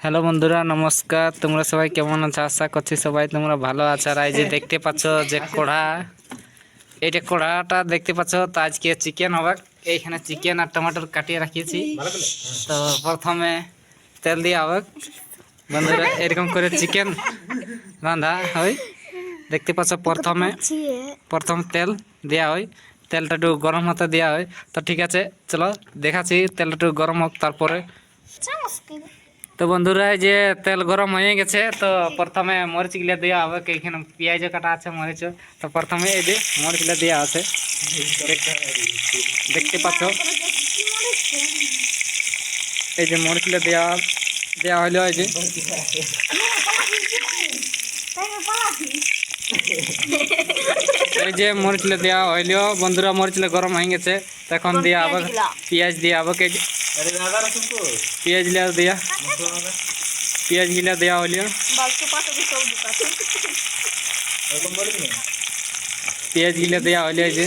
Hello বন্ধুরা, নমস্কার। তোমরা সবাই কেমন আছো? আশা করছি সবাই তোমরা ভালো আছো। আর এই যে দেখতে পাচ্ছ যে কড়া, এইটা কড়াটা দেখতে পাচ্ছ, তো আজকে চিকেন হবে। এইখানে চিকেন আর টমেটোর কাটিয়ে রাখিয়েছি। তো প্রথমে তেল দেওয়া হবে বন্ধুরা, এরকম করে চিকেন রান্না হয়। দেখতে পাচ্ছ প্রথম তেল দেওয়া হয়, তেলটা একটু গরম হতে দেওয়া হয়। তো ঠিক আছে, চলো দেখাচ্ছি। তেলটা একটু গরম হোক তারপরে। তো বন্ধুরা, এই যে তেল গরম হয়ে গেছে, তো প্রথমে মরিচ গুলা দেওয়া হবে। এখানে পেঁয়াজ কাটা আছে, মরিচ। তো প্রথমে এই যে মরিচ গুলা দেওয়া আছে, দেখতে পাচ্ছ। এই যে মরিচ গুলা দেওয়া দেওয়া হলো। এই যে এই যে মরিচ গুলা দেওয়া হইলো বন্ধুরা, মরিচ গুলা গরম হয়ে গেছে। তখন দেওয়া হবে পেঁয়াজ, দেওয়া হবে পেঁয়াজ গুলা দেওয়া, পেঁয়াজ গিলা দেওয়া হইলো। পেঁয়াজ গিলা দেওয়া হইলো। এই যে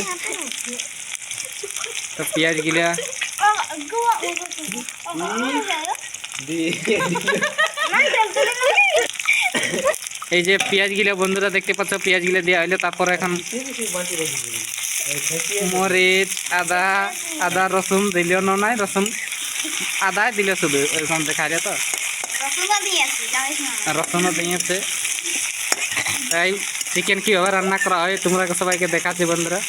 তো পেঁয়াজ গিলা এই যে পেঁয়াজ গিলা বন্ধুরা দেখতে পাচ্ছ, পেঁয়াজ গিলা দেওয়া হইলো। তারপর এখন মরিচ, আদা, আদা রসুন দিল নাই, রসুন আদা দিল শুধু, এরকম দেখা যায়। তো রসুনও দিয়েছে। তাই চিকেন কীভাবে রান্না করা হয় তোমরা সবাইকে দেখাচ্ছি বন্ধুরা।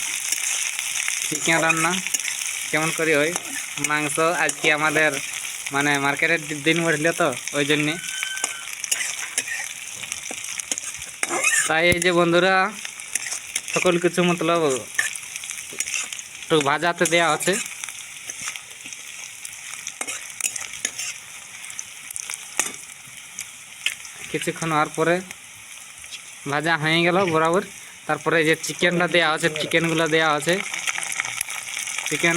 চিকেন রান্না কেমন করে হয়। মাংস আজকে আমাদের মানে মার্কেটের দিন উঠল, তো ওই জন্যে। তাই এই যে বন্ধুরা সকল কিছু মতলব একটু ভাজাতে দেওয়া আছে। কিছুক্ষণ হওয়ার পরে ভাজা হয়ে গেল বরাবর। তারপরে যে চিকেনটা দেওয়া আছে, চিকেনগুলো দেওয়া আছে, চিকেন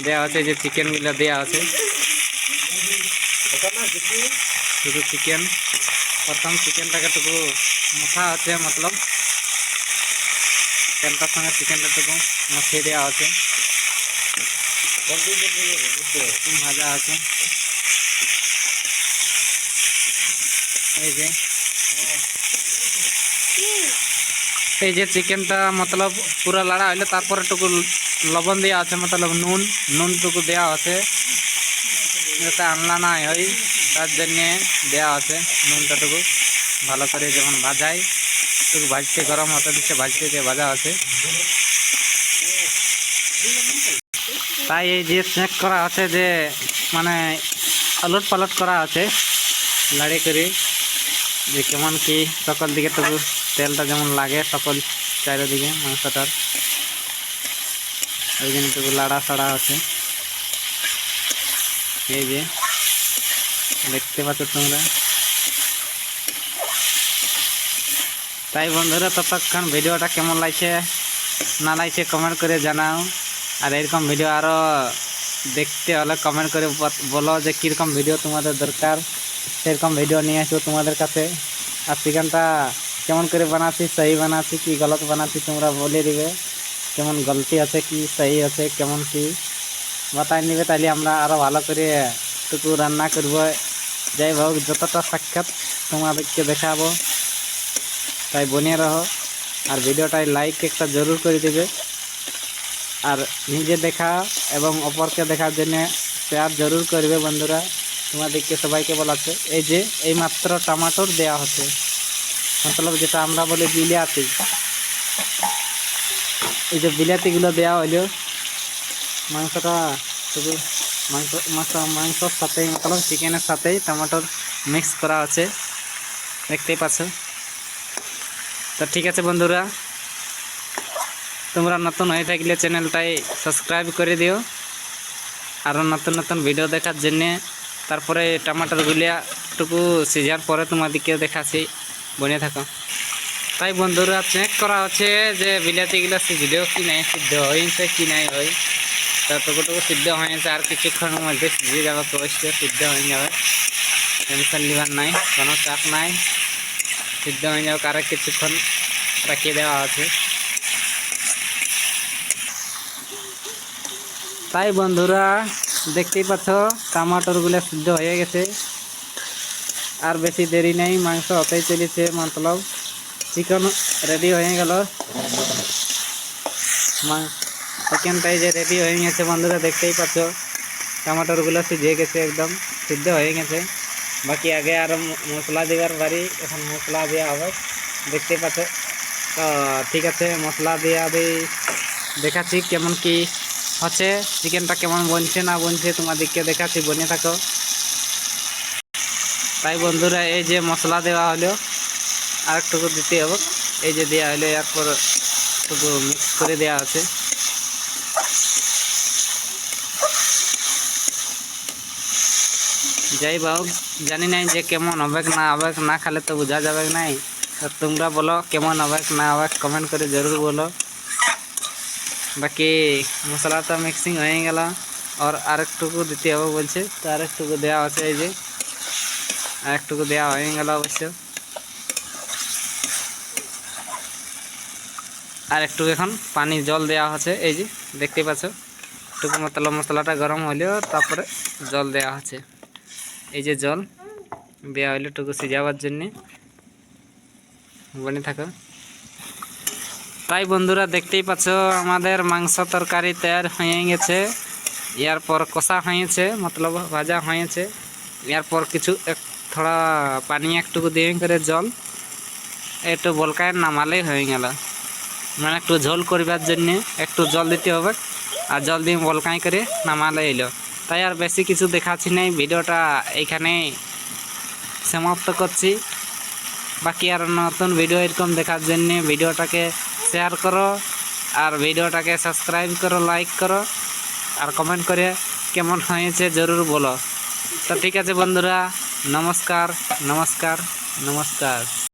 দেওয়া আছে, যে চিকেনগুলো দেওয়া আছে। শুধু চিকেন, প্রথম চিকেনটাকে টুকু মশা আছে, মতলব তেলটার সঙ্গে চিকেনটা টুকু মশিয়ে দেওয়া আছে, ভাজা আছে। এই যে চিকেনটা মতলব পুরো লাড়া হইলে তারপরে টুকু লবণ দেওয়া আছে, মতলব নুন নুন টুকু দেওয়া আছে, যাতে আনলা না হয় তার জন্যে দেওয়া আছে নুনটা টুকু। ভালো করে যখন ভাজাই টুকু ভাজতে গরম হতে দিচ্ছে, ভাজতে দিয়ে ভাজা আছে। তাই এই যে চেক করা আছে, যে মানে আলট পালট করা আছে লাড়ি করে, যে কেমন কি সকল দিকে টুকু তেলটা যেমন লাগে সকল চারিদিকে মাংসটার, ওই জন্য টুকু লাড়া সাড়া আছে। এই যে দেখতে পাচ্ছ তোমরা। তাই বন্ধুরা, ততক্ষণ ভিডিওটা কেমন লাগছে না লাগছে কমেন্ট করে জানাও। আর এরকম ভিডিও আরও দেখতে হলে কমেন্ট করে বলো যে কীরকম ভিডিও তোমাদের দরকার, সেরকম ভিডিও নিয়ে আসবো তোমাদের কাছে। আর চিকেনটা কেমন করে বানাচ্ছি, সহি বানাচ্ছি কি গলত বানাচ্ছি তোমরা বলে দিবে, কেমন গলতি আছে কি সহি আছে, কেমন কি বাতায় নিবে। তাইলে আমরা আরও ভালো করে টুকু রান্না করব। যাই হোক, যতটা সাক্ষাৎ তোমাদেরকে দেখাবো। তাই বনিয়ে রহো, আর ভিডিওটায় লাইক একটা জরুর করে দেবে। আর নিজে দেখা এবং অপরকে দেখার জন্য শেয়ার জরুর করবে বন্ধুরা। তোমাদেরকে সবাইকে বলাচ্ছে এই যে এই মাত্র টমাটোর দেওয়া হচ্ছে, মতলব যেটা আমরা বলি বিলাতি। এই যে বিলাতিগুলো দেওয়া হইলো মাংসটা শুধু মাংসর সাথেই, মতলব চিকেনের সাথেই টমেটোর মিক্স করা আছে, দেখতেই পাচ্ছ। তো ঠিক আছে বন্ধুরা, তোমরা নতুন হয়ে থাকলে চ্যানেলটাই সাবস্ক্রাইব করে দিও আরও নতুন নতুন ভিডিও দেখার জন্যে। তারপরে টমাটোরগুলিয়া টুকু সিজার পরে তোমাদেরকে দেখাচ্ছি, বনে থাকো। তাই বন্ধুরা চেক করা হচ্ছে যে বিলাতিগুলো সিদ্ধ কি নাই, সিদ্ধ হয়েছে কি নাই হয়। ততটুকু সিদ্ধ হয়েছে, আর কিছুক্ষণের মধ্যে সিজে যাবে, অবশ্যই সিদ্ধ হয়ে যাবে, টেনশন নেবার নাই, কোনো চাপ নাই, সিদ্ধ হয়ে যাবে। আর কিছুক্ষণ রাখিয়ে দেওয়া আছে। তাই বন্ধুরা দেখতেই পাচ্ছ টমাটোরগুলো সিদ্ধ হয়ে গেছে, আর বেশি দেরি নেই, মাংস হতেই চলেছে, মতলব চিকেন রেডি হয়ে গেল। চিকেনটাই যে রেডি হয়ে গেছে বন্ধুরা, দেখতেই পাচ্ছ টমাটোরগুলো সিঝে গেছে, একদম সিদ্ধ হয়ে গেছে। বাকি আগে আর মশলা দেওয়ার বাড়ি, এখন মশলা দেওয়া হবে, দেখতেই পাচ্ছ। তো ঠিক আছে, মশলা দেওয়া দিয়ে দেখাচ্ছি কেমন কি হচ্ছে, চিকেনটা কেমন বনছে না বনছে তোমাদেরকে দেখাচ্ছি, বনে থাকো। তাই বন্ধুরা এই যে মশলা দেওয়া হলো, আর একটুকু দিতে হবে, এই যে দেওয়া হলো, এরপর একটু মিক্স করে দেওয়া আছে। যাই হোক, জানি নাই যে কেমন হবে না হবে, না খেলে তো বোঝা যাবে নাই। তো তোমরা বলো কেমন হবে না হবে, কমেন্ট করে জরুর বলো। বাকি মশলাটা মিক্সিং হয়ে গেল, আর একটুকু দিতে হবে বলছে, তো আর একটুকু দেওয়া আছে, এই যে আর একটুকু দেওয়া হয়ে গেল অবশ্য। আর একটু এখন পানি জল দেওয়া আছে, এই যে দেখতে পাচ্ছ, একটুকু মতলব মশলাটা গরম হলেও তারপরে জল দেওয়া আছে, এই যে জল দেওয়া হইলো একটুকু সিজাবার জন্যে, বনে থাকো। তাই বন্ধুরা দেখতেই পাচ্ছ আমাদের মাংস তরকারি তৈরি হয়ে গেছে, এরপর কষা হয়েছে, মতলব ভাজা হয়েছে, এরপর কিছু থোড়া পানি একটুকু দিয়ে করে জল একটু বলকায় নামালেই হয়ে গেল। মানে একটু ঝোল করবার জন্যে একটু জল দিতে হবে, আর জল দিয়ে বলকাই করে নামালে এলো। তাই আর বেশি কিছু দেখাচ্ছি নাই, ভিডিওটা এইখানে সমাপ্ত করছি। বাকি আর নতুন ভিডিও এরকম দেখার জন্যে ভিডিওটাকে শেয়ার করো, আর ভিডিওটাকে সাবস্ক্রাইব করো, লাইক করো, আর কমেন্ট করে কেমন হয়েছে জরুর বলো। তো ঠিক আছে বন্ধুরা, নমস্কার নমস্কার নমস্কার।